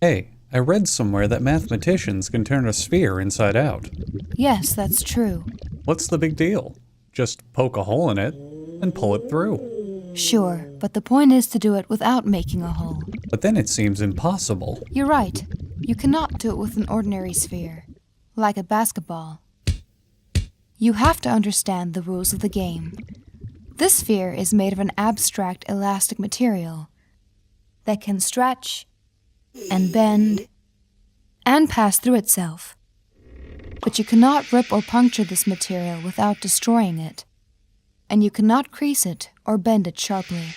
Hey, I read somewhere that mathematicians can turn a sphere inside out. Yes, that's true. What's the big deal? Just poke a hole in it and pull it through. Sure, but the point is to do it without making a hole. But then it seems impossible. You're right. You cannot do it with an ordinary sphere, like a basketball. You have to understand the rules of the game. This sphere is made of an abstract elastic material that can stretch and bend and pass through itself. But you cannot rip or puncture this material without destroying it, and you cannot crease it or bend it sharply.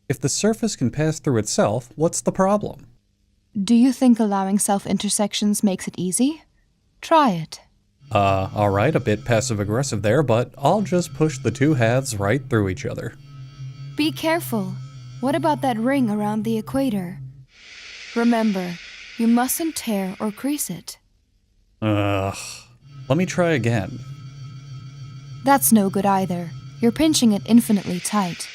If the surface can pass through itself, what's the problem? Do you think allowing self-intersections makes it easy? Try it. Alright, a bit passive-aggressive there, but I'll just push the two halves right through each other. Be careful. What about that ring around the equator? Remember, you mustn't tear or crease it. Ugh. Let me try again. That's no good either. You're pinching it infinitely tight.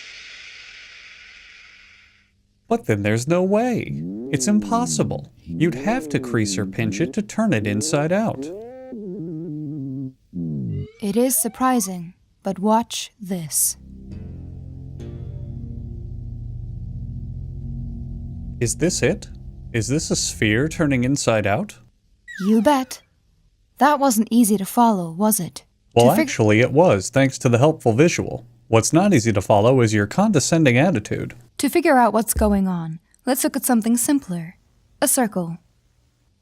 But then there's no way. It's impossible. You'd have to crease or pinch it to turn it inside out. It is surprising, but watch this. Is this it? Is this a sphere turning inside out? You bet. That wasn't easy to follow, was it? Well, To actually, it was, thanks to the helpful visual. What's not easy to follow is your condescending attitude. To figure out what's going on, let's look at something simpler. A circle.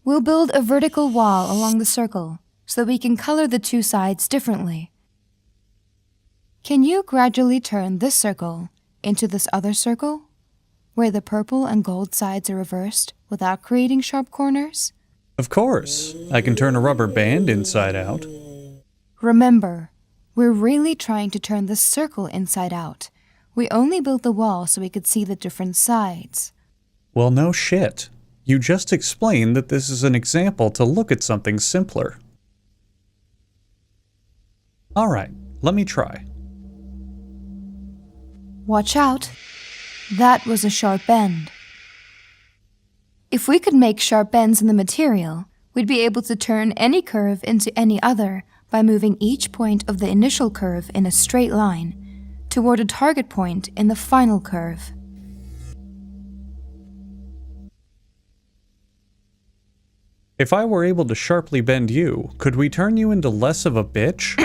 We'll build a vertical wall along the circle so that we can color the two sides differently. Can you gradually turn this circle into this other circle, where the purple and gold sides are reversed without creating sharp corners? Of course, I can turn a rubber band inside out. Remember, we're really trying to turn this circle inside out. We only built the wall so we could see the different sides. Well, no shit. You just explained that this is an example to look at something simpler. Alright, let me try. Watch out. That was a sharp bend. If we could make sharp bends in the material, we'd be able to turn any curve into any other by moving each point of the initial curve in a straight line toward a target point in the final curve. If I were able to sharply bend you, could we turn you into less of a bitch?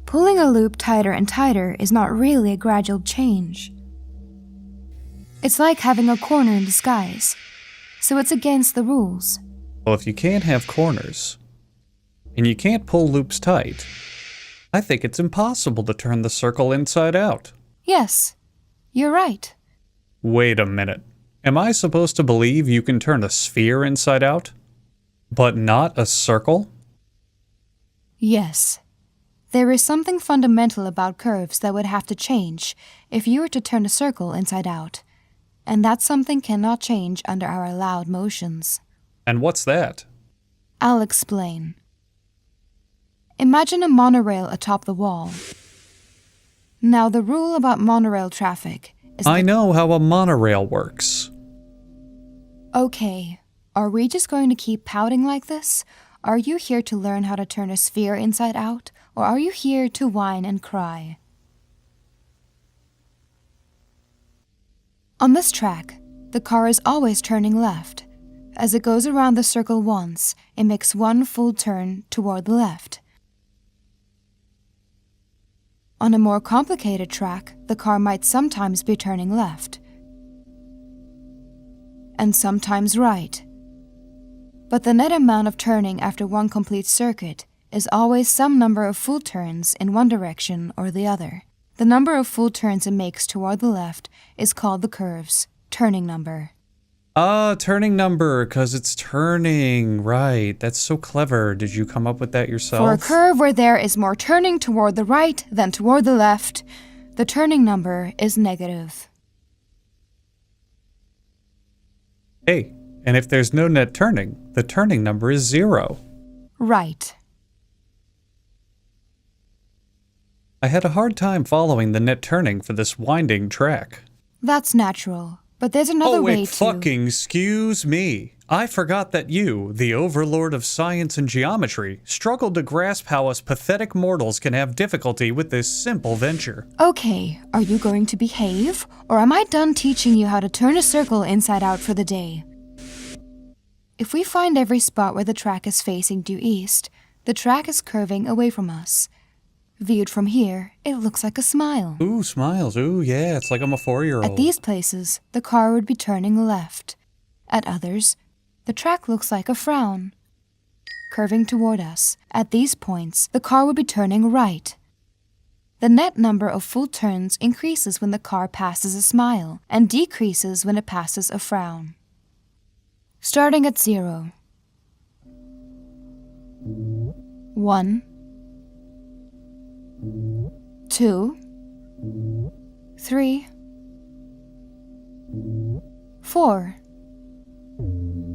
Pulling a loop tighter and tighter is not really a gradual change. It's like having a corner in disguise, so it's against the rules. Well, if you can't have corners, and you can't pull loops tight, I think it's impossible to turn the circle inside out. Yes, you're right. Wait a minute. Am I supposed to believe you can turn a sphere inside out, but not a circle? Yes. There is something fundamental about curves that would have to change if you were to turn a circle inside out, and that something cannot change under our allowed motions. And what's that? I'll explain. Imagine a monorail atop the wall. Now, the rule about monorail traffic is I know how a monorail works. Okay, are we just going to keep pouting like this? Are you here to learn how to turn a sphere inside out, or are you here to whine and cry? On this track, the car is always turning left. As it goes around the circle once, it makes one full turn toward the left. On a more complicated track, the car might sometimes be turning left, and sometimes right. But the net amount of turning after one complete circuit is always some number of full turns in one direction or the other. The number of full turns it makes toward the left is called the curve's turning number. Turning number, 'cause it's turning. Right, that's so clever. Did you come up with that yourself? For a curve where there is more turning toward the right than toward the left, the turning number is negative. Hey, and if there's no net turning, the turning number is 0. Right. I had a hard time following the net turning for this winding track. That's natural. But there's another Oh, way wait, to... fucking excuse me. I forgot that you, the overlord of science and geometry, struggled to grasp how us pathetic mortals can have difficulty with this simple venture. Okay, are you going to behave? Or am I done teaching you how to turn a circle inside out for the day? If we find every spot where the track is facing due east, the track is curving away from us. Viewed from here, it looks like a smile. Ooh, smiles. Ooh, yeah, it's like I'm a 4-year-old. At these places, the car would be turning left. At others, the track looks like a frown, curving toward us. At these points, the car would be turning right. The net number of full turns increases when the car passes a smile and decreases when it passes a frown. Starting at 0. 1, 2, 3, 4,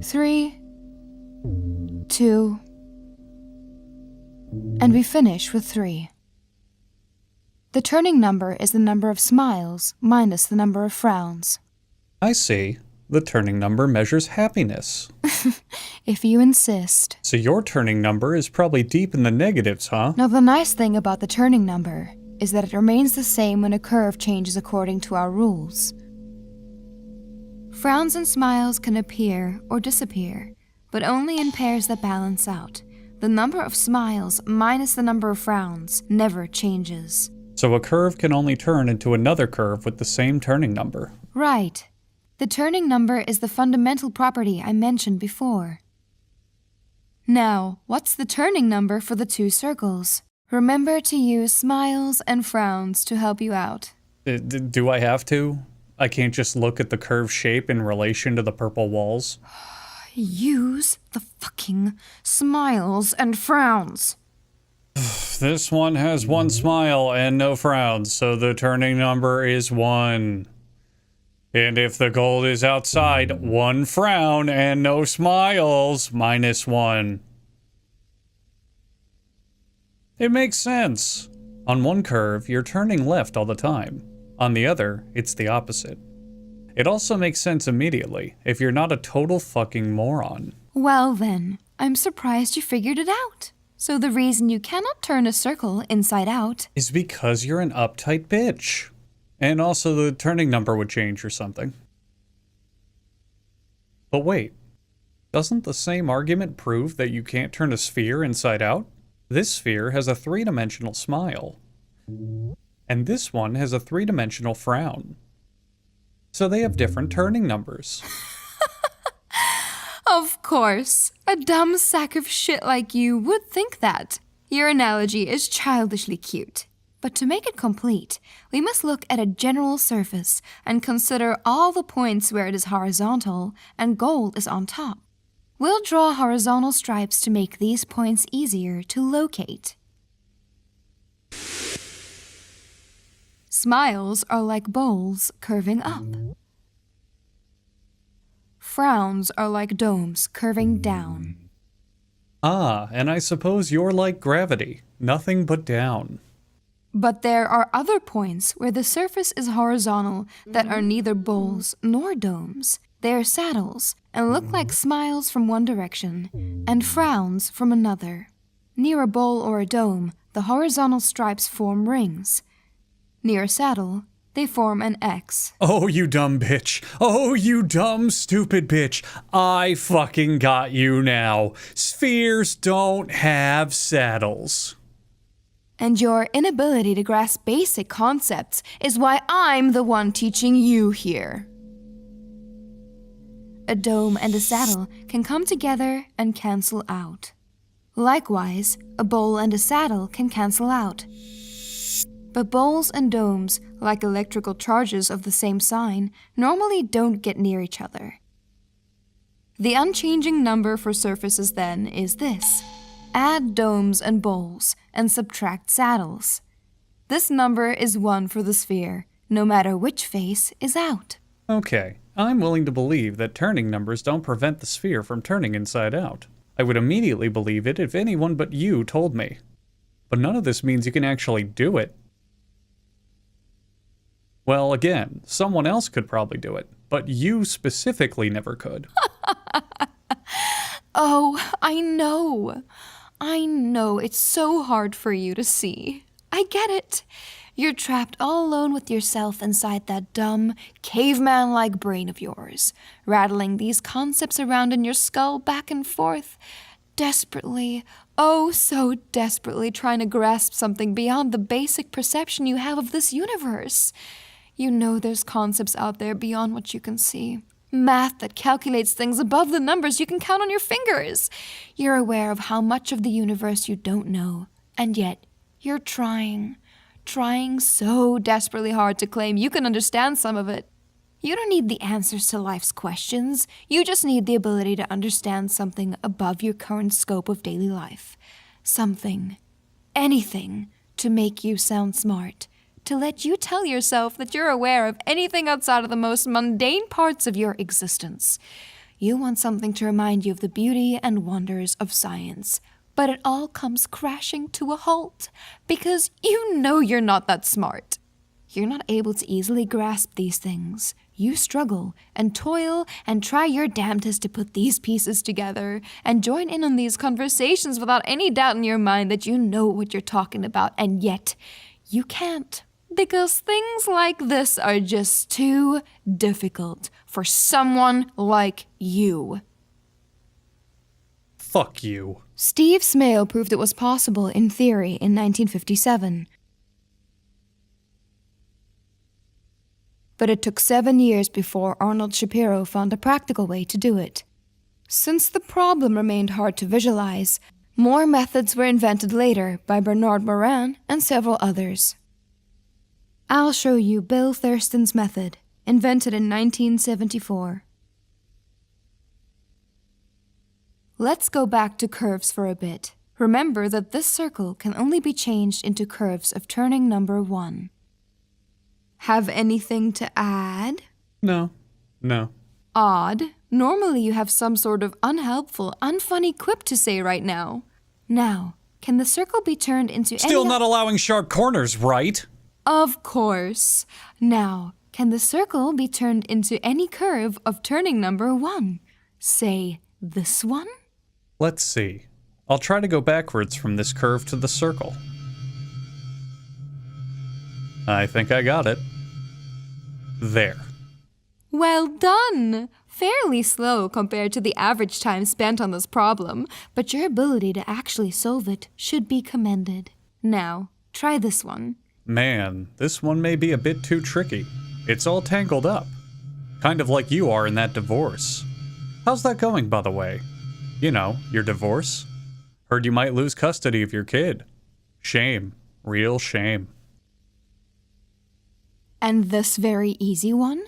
3, 2, and we finish with 3. The turning number is the number of smiles minus the number of frowns. I see. The turning number measures happiness. If you insist. So your turning number is probably deep in the negatives, huh? Now, the nice thing about the turning number is that it remains the same when a curve changes according to our rules. Frowns and smiles can appear or disappear, but only in pairs that balance out. The number of smiles minus the number of frowns never changes. So a curve can only turn into another curve with the same turning number. Right. The turning number is the fundamental property I mentioned before. Now, what's the turning number for the 2 circles? Remember to use smiles and frowns to help you out. Do I have to? I can't just look at the curve shape in relation to the purple walls? Use the fucking smiles and frowns. This one has 1 smile and no frowns, so the turning number is 1. And if the goal is outside, 1 frown and no smiles, -1. It makes sense. On one curve, you're turning left all the time. On the other, it's the opposite. It also makes sense immediately if you're not a total fucking moron. Well then, I'm surprised you figured it out. So the reason you cannot turn a circle inside out Is because you're an uptight bitch. And also the turning number would change or something. But wait, doesn't the same argument prove that you can't turn a sphere inside out? This sphere has a 3-dimensional smile. And this one has a 3-dimensional frown. So they have different turning numbers. Of course, a dumb sack of shit like you would think that. Your analogy is childishly cute. But to make it complete, we must look at a general surface and consider all the points where it is horizontal and gold is on top. We'll draw horizontal stripes to make these points easier to locate. Smiles are like bowls curving up. Frowns are like domes curving down. Ah, and I suppose you're like gravity, nothing but down. But there are other points where the surface is horizontal that are neither bowls nor domes. They are saddles and look like smiles from one direction and frowns from another. Near a bowl or a dome, the horizontal stripes form rings. Near a saddle, they form an X. Oh, you dumb bitch. Oh, you dumb, stupid bitch. I fucking got you now. Spheres don't have saddles. And your inability to grasp basic concepts is why I'm the one teaching you here. A dome and a saddle can come together and cancel out. Likewise, a bowl and a saddle can cancel out. But bowls and domes, like electrical charges of the same sign, normally don't get near each other. The unchanging number for surfaces then is this. Add domes and bowls and subtract saddles. This number is 1 for the sphere, no matter which face is out. Okay, I'm willing to believe that turning numbers don't prevent the sphere from turning inside out. I would immediately believe it if anyone but you told me. But none of this means you can actually do it. Well, again, someone else could probably do it, but you specifically never could. Oh, I know. I know it's so hard for you to see. I get it. You're trapped all alone with yourself inside that dumb, caveman-like brain of yours, rattling these concepts around in your skull back and forth, desperately, oh so desperately trying to grasp something beyond the basic perception you have of this universe. You know there's concepts out there beyond what you can see. Math that calculates things above the numbers you can count on your fingers. You're aware of how much of the universe you don't know, and yet you're trying so desperately hard to claim you can understand some of it. You don't need the answers to life's questions. You just need the ability to understand something above your current scope of daily life. Something, anything, to make you sound smart. To let you tell yourself that you're aware of anything outside of the most mundane parts of your existence. You want something to remind you of the beauty and wonders of science. But it all comes crashing to a halt because you know you're not that smart. You're not able to easily grasp these things. You struggle and toil and try your damnedest to put these pieces together and join in on these conversations without any doubt in your mind that you know what you're talking about, and yet you can't. Because things like this are just too difficult for someone like you. Fuck you. Steve Smale proved it was possible in theory in 1957. But it took 7 years before Arnold Shapiro found a practical way to do it. Since the problem remained hard to visualize, more methods were invented later by Bernard Morin and several others. I'll show you Bill Thurston's method, invented in 1974. Let's go back to curves for a bit. Remember that this circle can only be changed into curves of turning number 1. Have anything to add? No. Odd. Normally you have some sort of unhelpful, unfunny quip to say right now. Now, can the circle be turned into Still not allowing sharp corners, right? Of course. Now, can the circle be turned into any curve of turning number 1? Say, this one? Let's see. I'll try to go backwards from this curve to the circle. I think I got it. There. Well done! Fairly slow compared to the average time spent on this problem, but your ability to actually solve it should be commended. Now, try this one. Man, this one may be a bit too tricky. It's all tangled up. Kind of like you are in that divorce. How's that going, by the way? You know, your divorce? Heard you might lose custody of your kid. Shame. Real shame. And this very easy one?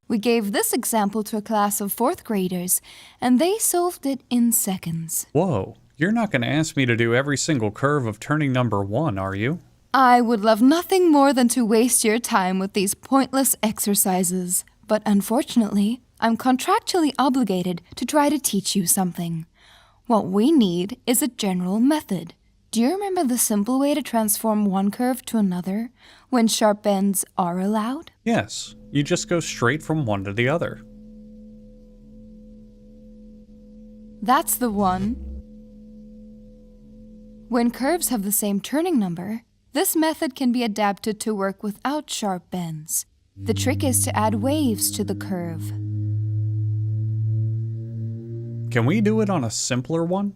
We gave this example to a class of 4th graders, and they solved it in seconds. Whoa, you're not going to ask me to do every single curve of turning number 1, are you? I would love nothing more than to waste your time with these pointless exercises, but unfortunately, I'm contractually obligated to try to teach you something. What we need is a general method. Do you remember the simple way to transform one curve to another when sharp bends are allowed? Yes, you just go straight from one to the other. That's the one. When curves have the same turning number, this method can be adapted to work without sharp bends. The trick is to add waves to the curve. Can we do it on a simpler one?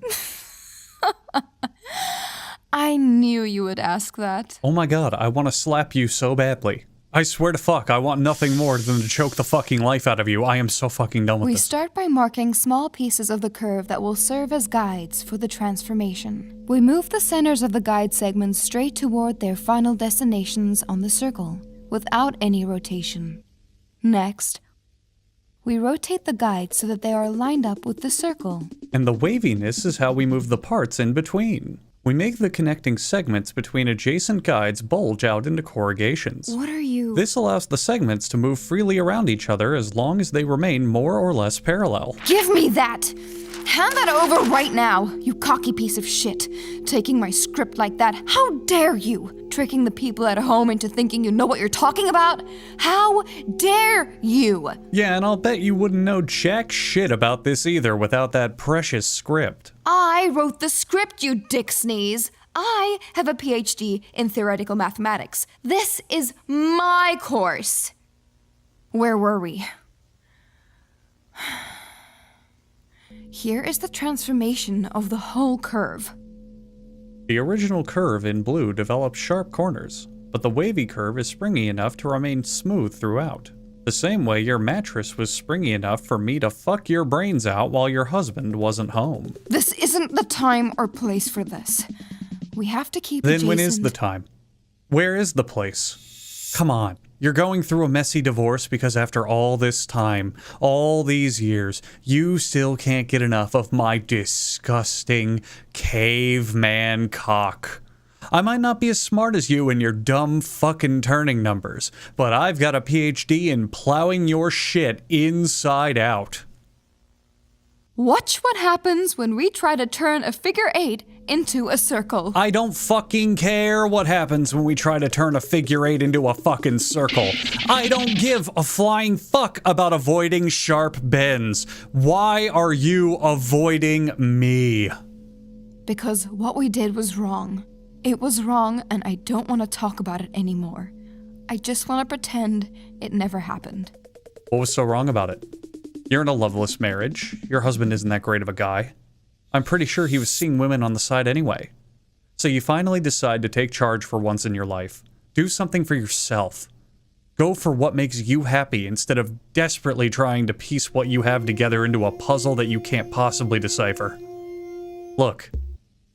I knew you would ask that. Oh my god, I want to slap you so badly. I swear to fuck, I want nothing more than to choke the fucking life out of you. I am so fucking done with We this. start by marking small pieces of the curve that will serve as guides for the transformation. We move the centers of the guide segments straight toward their final destinations on the circle, without any rotation. Next, we rotate the guides so that they are lined up with the circle. And the waviness is how we move the parts in between. We make the connecting segments between adjacent guides bulge out into corrugations. What are you... This allows the segments to move freely around each other as long as they remain more or less parallel. Give me that! Hand that over right now, you cocky piece of shit. Taking my script like that, how dare you? Tricking the people at home into thinking you know what you're talking about? How dare you? Yeah, and I'll bet you wouldn't know jack shit about this either without that precious script. I wrote the script, you dick sneeze. I have a PhD in theoretical mathematics. This is my course. Where were we? Here is the transformation of the whole curve. The original curve in blue developed sharp corners, but the wavy curve is springy enough to remain smooth throughout. The same way your mattress was springy enough for me to fuck your brains out while your husband wasn't home. This isn't the time or place for this. We have to keep Then Jason... when is the time? Where is the place? Come on. You're going through a messy divorce because after all this time, all these years, you still can't get enough of my disgusting caveman cock. I might not be as smart as you in your dumb fucking turning numbers, but I've got a PhD in plowing your shit inside out. Watch what happens when we try to turn a figure 8 into a circle. I don't fucking care what happens when we try to turn a figure 8 into a fucking circle. I don't give a flying fuck about avoiding sharp bends. Why are you avoiding me? Because what we did was wrong. It was wrong, and I don't want to talk about it anymore. I just want to pretend it never happened. What was so wrong about it? You're in a loveless marriage. Your husband isn't that great of a guy. I'm pretty sure he was seeing women on the side anyway. So you finally decide to take charge for once in your life. Do something for yourself. Go for what makes you happy instead of desperately trying to piece what you have together into a puzzle that you can't possibly decipher. Look,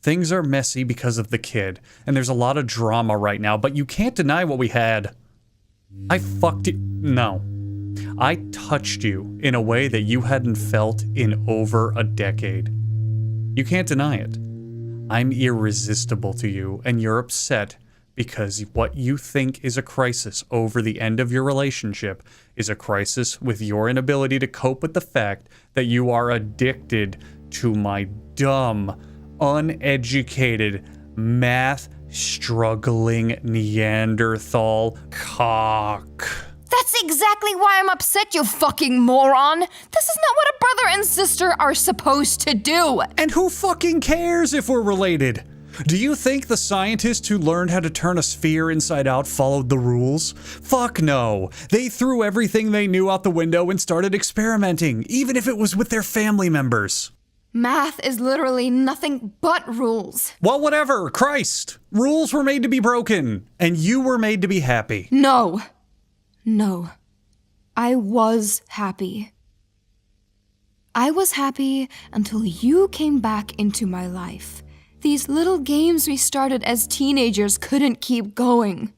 things are messy because of the kid, and there's a lot of drama right now, but you can't deny what we had. I fucked it. No. I touched you in a way that you hadn't felt in over a decade. You can't deny it. I'm irresistible to you, and you're upset because what you think is a crisis over the end of your relationship is a crisis with your inability to cope with the fact that you are addicted to my dumb, uneducated, math-struggling Neanderthal cock. That's exactly why I'm upset, you fucking moron! This is not what a brother and sister are supposed to do! And who fucking cares if we're related? Do you think the scientists who learned how to turn a sphere inside out followed the rules? Fuck no. They threw everything they knew out the window and started experimenting, even if it was with their family members. Math is literally nothing but rules. Well, whatever. Christ. Rules were made to be broken, and you were made to be happy. No. No. I was happy. I was happy until you came back into my life. These little games we started as teenagers couldn't keep going.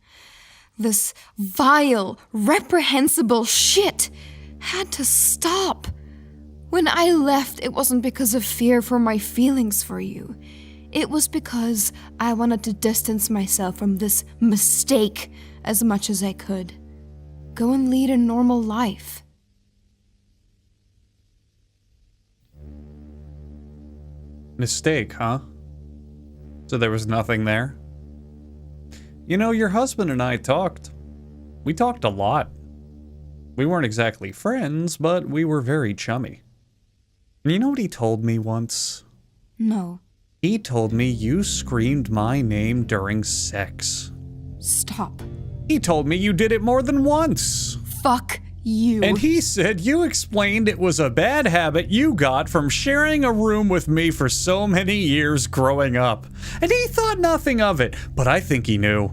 This vile, reprehensible shit had to stop. When I left, it wasn't because of fear for my feelings for you. It was because I wanted to distance myself from this mistake as much as I could. Go and lead a normal life. Mistake, huh? So there was nothing there? You know, your husband and I talked. We talked a lot. We weren't exactly friends, but we were very chummy. And you know what he told me once? No. He told me you screamed my name during sex. Stop. He told me you did it more than once. Fuck you. And he said you explained it was a bad habit you got from sharing a room with me for so many years growing up. And he thought nothing of it, but I think he knew.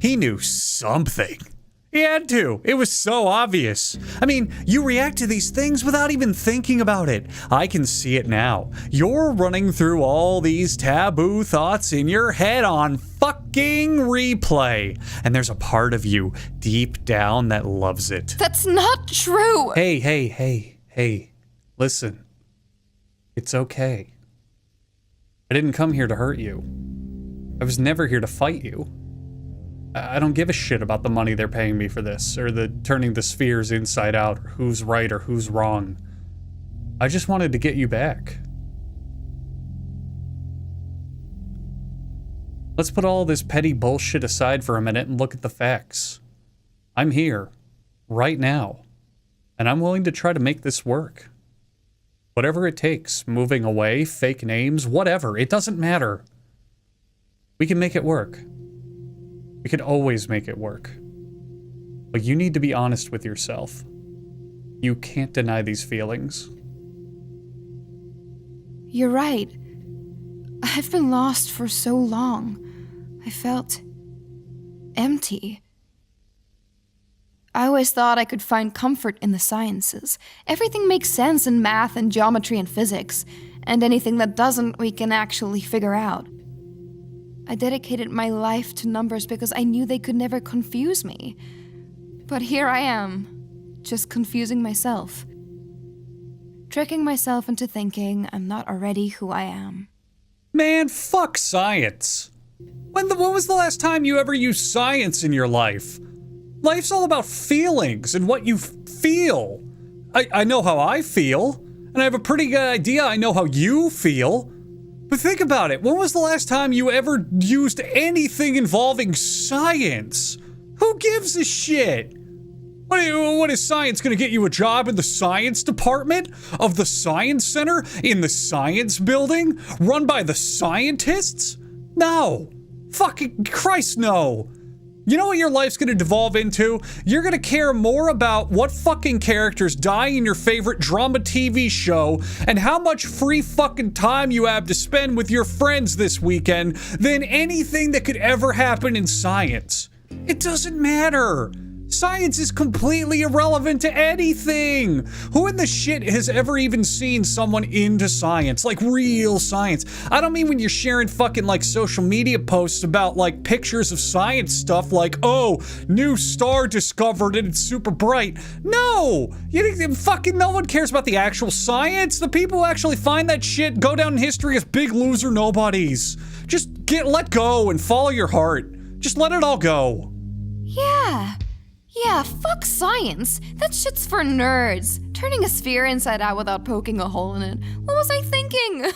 He knew something. He had to. It was so obvious. I mean, you react to these things without even thinking about it. I can see it now. You're running through all these taboo thoughts in your head on fucking replay. And there's a part of you deep down that loves it. That's not true. Hey. Listen. It's okay. I didn't come here to hurt you. I was never here to fight you. I don't give a shit about the money they're paying me for this, or the turning the spheres inside out, or who's right or who's wrong. I just wanted to get you back. Let's put all this petty bullshit aside for a minute and look at the facts. I'm here, right now, and I'm willing to try to make this work. Whatever it takes, moving away, fake names, whatever, it doesn't matter. We can make it work. We can always make it work. But you need to be honest with yourself. You can't deny these feelings. You're right. I've been lost for so long. I felt empty. I always thought I could find comfort in the sciences. Everything makes sense in math and geometry and physics, and anything that doesn't, we can actually figure out. I dedicated my life to numbers because I knew they could never confuse me. But here I am, just confusing myself. Tricking myself into thinking I'm not already who I am. Man, fuck science. When was the last time you ever used science in your life? Life's all about feelings and what you feel. I know how I feel, and I have a pretty good idea I know how you feel. But think about it. When was the last time you ever used anything involving science? Who gives a shit? What is science gonna get you a job in the science department of the science center in the science building run by the scientists? No. Fucking Christ, no. You know what your life's gonna devolve into? You're gonna care more about what fucking characters die in your favorite drama TV show and how much free fucking time you have to spend with your friends this weekend than anything that could ever happen in science. It doesn't matter. Science is completely irrelevant to anything. Who in the shit has ever even seen someone into science? Like real science. I don't mean when you're sharing fucking like social media posts about like pictures of science stuff like, oh, new star discovered and it's super bright. No! You think fucking no one cares about the actual science? The people who actually find that shit go down in history as big loser nobodies. Just let go and follow your heart. Just let it all go. Yeah, fuck science. That shit's for nerds. Turning a sphere inside out without poking a hole in it. What was I thinking?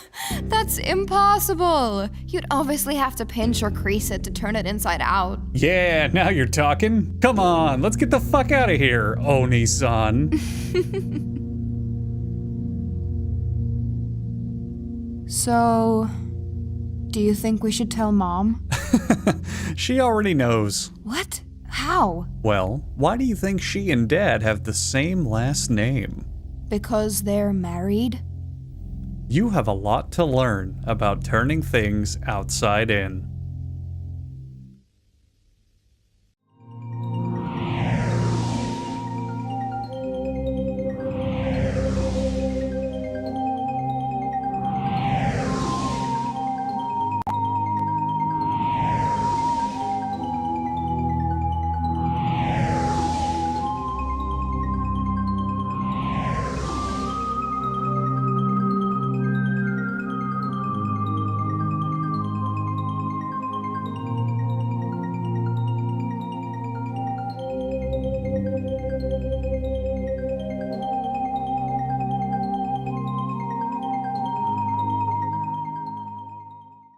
That's impossible. You'd obviously have to pinch or crease it to turn it inside out. Yeah, now you're talking. Come on, let's get the fuck out of here, Oni-san. So, do you think we should tell Mom? She already knows. What? How? Well, why do you think she and Dad have the same last name? Because they're married? You have a lot to learn about turning things outside in.